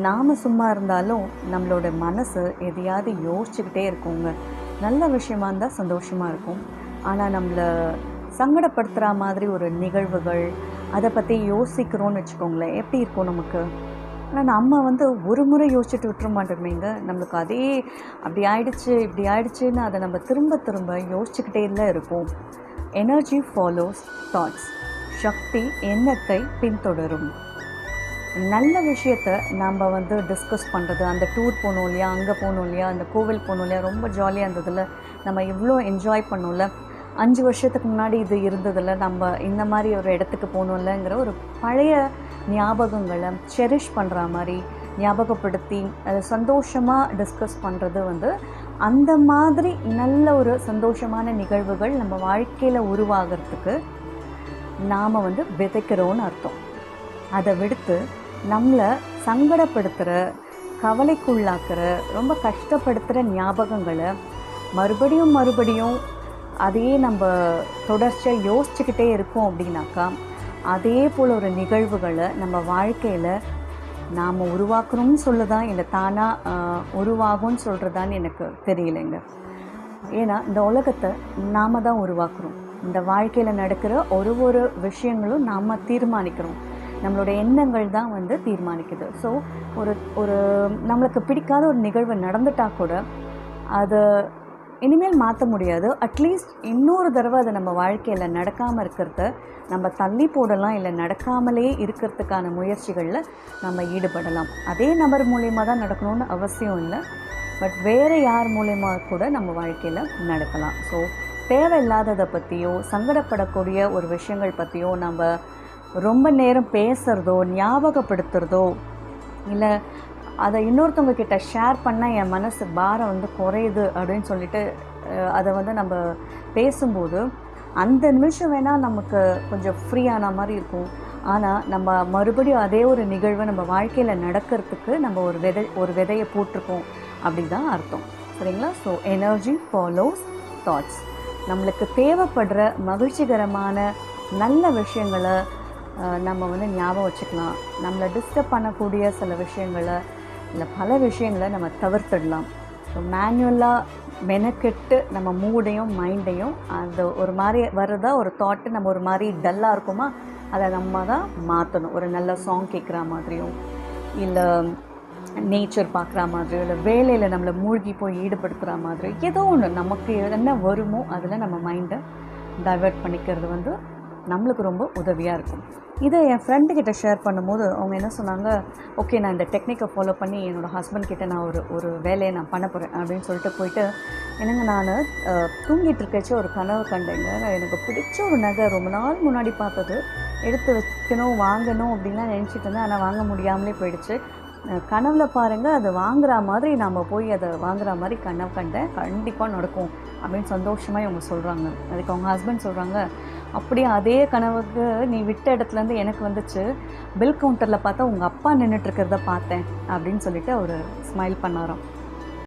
நாம் சும்மா இருந்தாலும் நம்மளோட மனசு எதையாவது யோசிச்சுக்கிட்டே இருக்குங்க. நல்ல விஷயமா இருந்தால் சந்தோஷமாக இருக்கும். ஆனால் நம்மளை சங்கடப்படுத்துகிற மாதிரி ஒரு நிகழ்வுகள் அதை பற்றி யோசிக்கிறோன்னு வச்சுக்கோங்களேன், எப்படி இருக்கும் நமக்கு? ஆனால் நம்ம ஒரு முறை யோசிச்சுட்டு விட்டுற மாட்டோமேங்க. நம்மளுக்கு அதே அப்படி ஆயிடுச்சு இப்படி ஆயிடுச்சுன்னு அதை நம்ம திரும்ப திரும்ப யோசிச்சுக்கிட்டே தான் இருப்போம். Energy follows thoughts. சக்தி எண்ணத்தை பின்தொடரும். நல்ல விஷயத்தை நம்ம டிஸ்கஸ் பண்ணுறது, அந்த டூர் போனோம் இல்லையா, அங்கே போனோம் இல்லையா, அந்த கோவில் போனோம் இல்லையா, ரொம்ப ஜாலியாக இருந்ததில்ல, நம்ம இவ்வளோ என்ஜாய் பண்ணோம்ல, 5 வருஷத்துக்கு முன்னாடி இது இருந்ததில்ல, நம்ம இந்த மாதிரி ஒரு இடத்துக்கு போகணும்லங்கிற ஒரு பழைய ஞாபகங்களை செரிஷ் பண்ணுற மாதிரி ஞாபகப்படுத்தி அதை சந்தோஷமாக டிஸ்கஸ் பண்ணுறது அந்த மாதிரி நல்ல ஒரு சந்தோஷமான நிகழ்வுகள் நம்ம வாழ்க்கையில் உருவாகிறதுக்கு நாம் விதைக்கிறோன்னு அர்த்தம். அதை விடுத்து நம்மளை சங்கடப்படுத்துகிற, கவலைக்குள்ளாக்குற, ரொம்ப கஷ்டப்படுத்துகிற ஞாபகங்களை மறுபடியும் மறுபடியும் அதையே நம்ம தொடர்ச்சியாக யோசிச்சுக்கிட்டே இருக்கோம் அப்படின்னாக்கா, அதே போல் ஒரு நிகழ்வுகளை நம்ம வாழ்க்கையில் நாம் உருவாக்கணும்னு சொல்லுதான் இல்லை தானாக உருவாகும்னு சொல்கிறதான்னு எனக்கு தெரியலைங்க. ஏன்னா இந்த உலகத்தை நாம் தான் உருவாக்குறோம். இந்த வாழ்க்கையில் நடக்கிற ஒரு விஷயங்களும் நாம் தீர்மானிக்கிறோம். நம்மளோட எண்ணங்கள் தான் தீர்மானிக்குது. ஸோ ஒரு நம்மளுக்கு பிடிக்காத ஒரு நிகழ்வு நடந்துட்டால் கூட அதை இனிமேல் மாற்ற முடியாது. அட்லீஸ்ட் இன்னொரு தடவை அதை நம்ம வாழ்க்கையில் நடக்காமல் இருக்கிறத நம்ம தள்ளி போடலாம், இல்லை நடக்காமலே இருக்கிறதுக்கான முயற்சிகளில் நம்ம ஈடுபடலாம். அதே நபர் மூலயமா தான் நடக்கணும்னு அவசியம் இல்லை. பட் வேறு யார் மூலயமா கூட நம்ம வாழ்க்கையில் நடக்கலாம். ஸோ தேவையில்லாததை பற்றியோ சங்கடப்படக்கூடிய ஒரு விஷயங்கள் பற்றியோ நம்ம ரொம்ப நேரம் பேசுகிறதோ ஞாபகப்படுத்துகிறதோ, இல்லை அதை இன்னொருத்தவங்க கிட்ட ஷேர் பண்ணால் என் மனசு பாரம் குறையுது அப்படின்னு சொல்லிட்டு அதை நம்ம பேசும்போது அந்த நிமிஷம் வேணால் நமக்கு கொஞ்சம் ஃப்ரீயான மாதிரி இருக்கும். ஆனால் நம்ம மறுபடியும் அதே ஒரு நிகழ்வை நம்ம வாழ்க்கையில் நடக்கிறதுக்கு நம்ம ஒரு விதையை போட்டிருக்கோம் அப்படி தான் அர்த்தம். சரிங்களா? So energy follows thoughts. நம்மளுக்கு தேவைப்படுற மகிழ்ச்சிகரமான நல்ல விஷயங்களை நம்ம ஞாபகம் வச்சுக்கலாம். நம்மளை டிஸ்டர்ப் பண்ணக்கூடிய சில விஷயங்களை இல்லை பல விஷயங்களை நம்ம தவிர்த்துடலாம். ஸோ மேனுவலாக மெனக்கெட்டு நம்ம மூடையும் மைண்டையும் அந்த ஒரு மாதிரி வர்றதா ஒரு தாட்டு நம்ம ஒரு மாதிரி டல்லாக இருக்குமா, அதை நம்ம தான் மாற்றணும். ஒரு நல்ல சாங் கேட்குற மாதிரியும், இல்லை நேச்சர் பார்க்குற மாதிரியோ, இல்லை வேலையில் நம்மளை மூழ்கி போய் ஈடுபடுத்துகிற மாதிரியோ ஏதோ ஒன்று நமக்கு என்ன வருமோ அதில் நம்ம மைண்டை டைவெர்ட் பண்ணிக்கிறது நம்மளுக்கு ரொம்ப உதவியாக இருக்கும். இதை என் ஃப்ரெண்டுக்கிட்ட ஷேர் பண்ணும்போது அவங்க என்ன சொன்னாங்க, ஓகே நான் இந்த டெக்னிக்கை ஃபாலோ பண்ணி என்னோடய ஹஸ்பண்ட் கிட்டே நான் ஒரு வேலையை நான் பண்ண போகிறேன் அப்படின்னு சொல்லிட்டு போயிட்டு, என்னங்க நான் தூங்கிட்டு இருக்கச்சு ஒரு கனவு கண்டேங்க. எனக்கு பிடிச்ச ஒரு நகை ரொம்ப நாள் முன்னாடி பார்த்தது, எடுத்து வைக்கணும் வாங்கணும் அப்படின்லாம் நினச்சிட்டு இருந்தேன். ஆனால் வாங்க முடியாமலே போயிடுச்சு. கனவுல பாருங்கள், அது வாங்குற மாதிரி நாம் போய் அதை வாங்குற மாதிரி கனவு கண்டேன், கண்டிப்பாக நடக்கும் அப்படின்னு சந்தோஷமாக இவங்க சொல்கிறாங்க. அதுக்கு அவங்க ஹஸ்பண்ட் சொல்கிறாங்க, அப்படியே அதே கனவுக்கு நீ விட்ட இடத்துலேருந்து எனக்கு வந்துச்சு, பில் கவுண்டரில் பார்த்தா உங்கள் அப்பா நின்றுட்டுருக்கிறத பார்த்தேன் அப்படின்னு சொல்லிட்டு அவர் ஸ்மைல் பண்ணாராம்.